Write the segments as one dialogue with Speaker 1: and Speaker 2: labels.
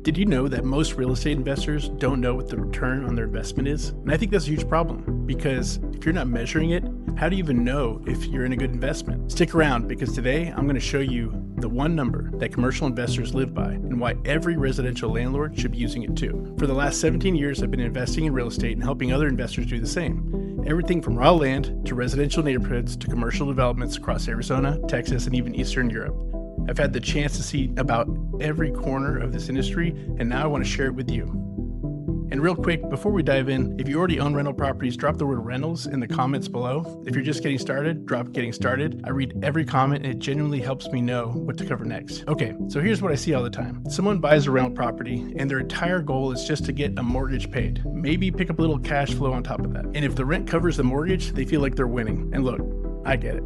Speaker 1: Did you know that most real estate investors don't know what the return on their investment is? And I think that's a huge problem, because if you're not measuring it, how do you even know if you're in a good investment? Stick around, because today I'm going to show you the one number that commercial investors live by and why every residential landlord should be using it too. For the last 17 years, I've been investing in real estate and helping other investors do the same. Everything from raw land to residential neighborhoods to commercial developments across Arizona, Texas, and even Eastern Europe. I've had the chance to see about every corner of this industry, and now I want to share it with you. And real quick, before we dive in, if you already own rental properties, drop the word rentals in the comments below. If you're just getting started, drop getting started. I read every comment and it genuinely helps me know what to cover next. Okay, so here's what I see all the time. Someone buys a rental property and their entire goal is just to get a mortgage paid. Maybe pick up a little cash flow on top of that. And if the rent covers the mortgage, they feel like they're winning. And look, I get it.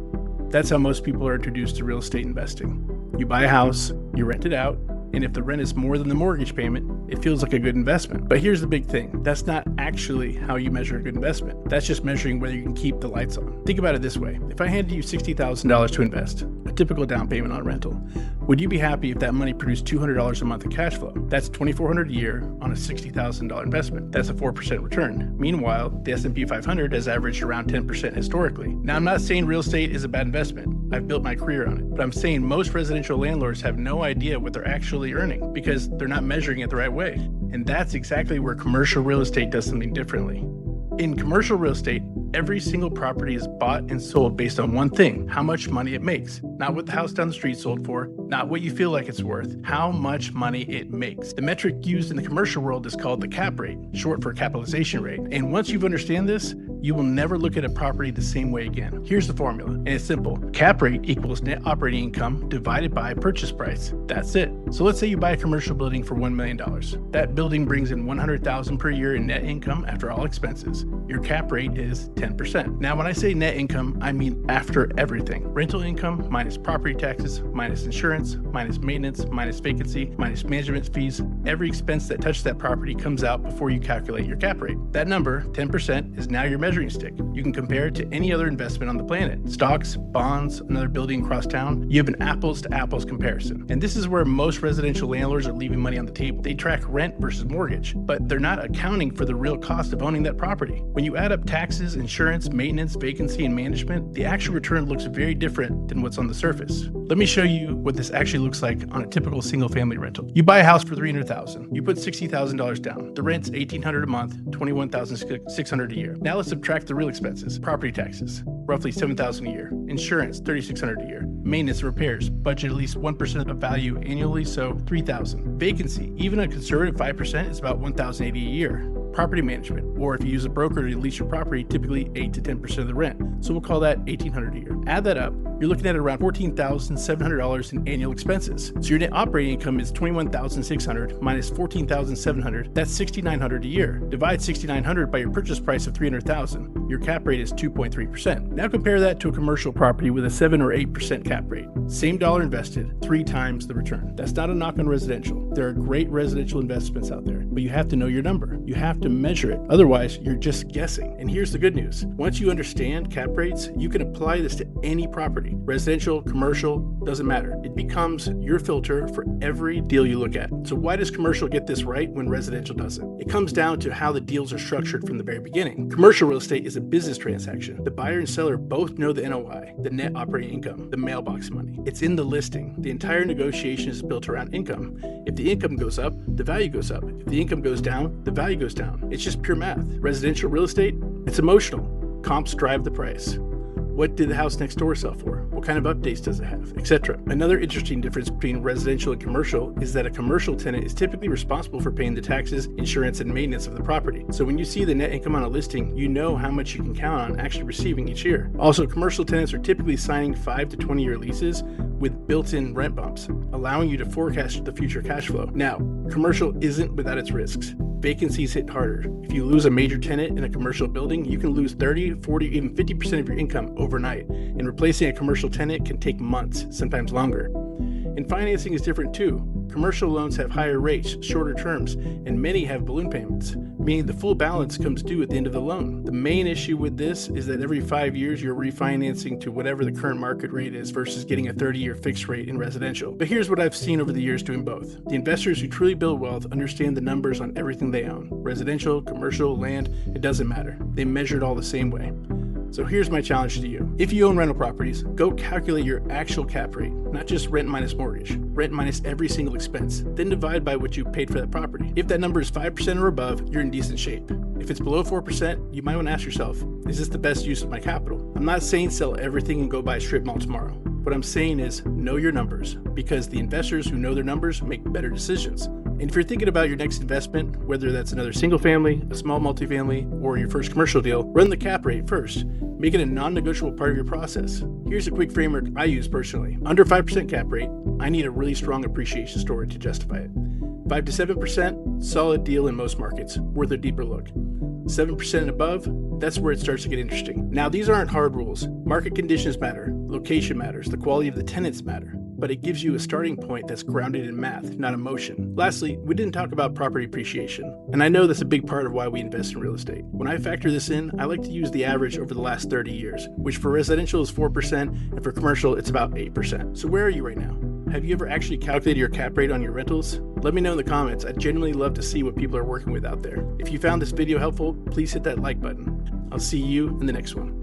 Speaker 1: That's how most people are introduced to real estate investing. You buy a house, you rent it out, and if the rent is more than the mortgage payment, it feels like a good investment. But here's the big thing. That's not actually how you measure a good investment. That's just measuring whether you can keep the lights on. Think about it this way. If I handed you $60,000 to invest, a typical down payment on a rental, would you be happy if that money produced $200 a month in cash flow? That's $2,400 a year on a $60,000 investment. That's a 4% return. Meanwhile, the S&P 500 has averaged around 10% historically. Now, I'm not saying real estate is a bad investment. I've built my career on it. But I'm saying most residential landlords have no idea what they're actually earning because they're not measuring it the right way. And that's exactly where commercial real estate does something differently. In commercial real estate, every single property is bought and sold based on one thing: how much money it makes. Not what the house down the street sold for, not what you feel like it's worth, how much money it makes. The metric used in the commercial world is called the cap rate, short for capitalization rate. And once you understand this, you will never look at a property the same way again. Here's the formula, and it's simple. Cap rate equals net operating income divided by purchase price. That's it. So let's say you buy a commercial building for $1 million. That building brings in $100,000 per year in net income after all expenses. Your cap rate is 10%. Now, when I say net income, I mean after everything. Rental income minus property taxes, minus insurance, minus maintenance, minus vacancy, minus management fees. Every expense that touches that property comes out before you calculate your cap rate. That number, 10%, is now your measuring stick. You can compare it to any other investment on the planet. Stocks, bonds, another building across town. You have an apples to apples comparison. And this is where most residential landlords are leaving money on the table. They track rent versus mortgage, but they're not accounting for the real cost of owning that property. When you add up taxes, insurance, maintenance, vacancy, and management, the actual return looks very different than what's on the surface. Let me show you what this actually looks like on a typical single-family rental. You buy a house for $300,000. You put $60,000 down. The rent's $1,800 a month, $21,600 a year. Now let's subtract the real expenses. Property taxes, roughly $7,000 a year. Insurance, $3,600 a year. Maintenance and repairs, budget at least 1% of value annually, so $3,000. Vacancy, even a conservative 5% is about $1,080 a year. Property management, or if you use a broker to lease your property, typically 8 to 10% of the rent. So we'll call that $1,800 a year. Add that up, you're looking at around $14,700 in annual expenses. So your net operating income is $21,600 minus $14,700. That's $6,900 a year. Divide $6,900 by your purchase price of $300,000. Your cap rate is 2.3%. Now compare that to a commercial property with a 7 or 8% cap rate. Same dollar invested, 3 times the return. That's not a knock on residential. There are great residential investments out there, but you have to know your number. You have to measure it. Otherwise, you're just guessing. And here's the good news. Once you understand cap rates, you can apply this to any property. Residential, commercial, doesn't matter. It becomes your filter for every deal you look at. So why does commercial get this right when residential doesn't? It comes down to how the deals are structured from the very beginning. Commercial real estate is a business transaction. The buyer and seller both know the NOI, the net operating income, the mailbox money. It's in the listing. The entire negotiation is built around income. If the income goes up, the value goes up. If the income goes down, the value goes down. It's just pure math. Residential real estate, it's emotional. Comps drive the price. What did the house next door sell for? What kind of updates does it have, etc. Another interesting difference between residential and commercial is that a commercial tenant is typically responsible for paying the taxes, insurance, and maintenance of the property. So when you see the net income on a listing, you know how much you can count on actually receiving each year. Also, commercial tenants are typically signing 5 to 20-year leases with built-in rent bumps, allowing you to forecast the future cash flow. Now, commercial isn't without its risks. Vacancies hit harder. If you lose a major tenant in a commercial building, you can lose 30, 40, even 50% of your income overnight. And replacing a commercial tenant can take months, sometimes longer. And financing is different too. Commercial loans have higher rates, shorter terms, and many have balloon payments, meaning the full balance comes due at the end of the loan. The main issue with this is that every 5 years you're refinancing to whatever the current market rate is versus getting a 30-year fixed rate in residential. But here's what I've seen over the years doing both. The investors who truly build wealth understand the numbers on everything they own. Residential, commercial, land, it doesn't matter. They measure it all the same way. So here's my challenge to you. If you own rental properties, go calculate your actual cap rate, not just rent minus mortgage, rent minus every single expense, then divide by what you paid for that property. If that number is 5% or above, you're in decent shape. If it's below 4%, you might want to ask yourself, is this the best use of my capital? I'm not saying sell everything and go buy a strip mall tomorrow. What I'm saying is know your numbers, because the investors who know their numbers make better decisions. And if you're thinking about your next investment, whether that's another single family, a small multifamily, or your first commercial deal, run the cap rate first. Make it a non-negotiable part of your process. Here's a quick framework I use personally. Under 5% cap rate, I need a really strong appreciation story to justify it. 5 to 7%, solid deal in most markets, worth a deeper look. 7% and above, that's where it starts to get interesting. Now, these aren't hard rules. Market conditions matter, location matters, the quality of the tenants matter, but it gives you a starting point that's grounded in math, not emotion. Lastly, we didn't talk about property appreciation, and I know that's a big part of why we invest in real estate. When I factor this in, I like to use the average over the last 30 years, which for residential is 4%, and for commercial, it's about 8%. So where are you right now? Have you ever actually calculated your cap rate on your rentals? Let me know in the comments. I'd genuinely love to see what people are working with out there. If you found this video helpful, please hit that like button. I'll see you in the next one.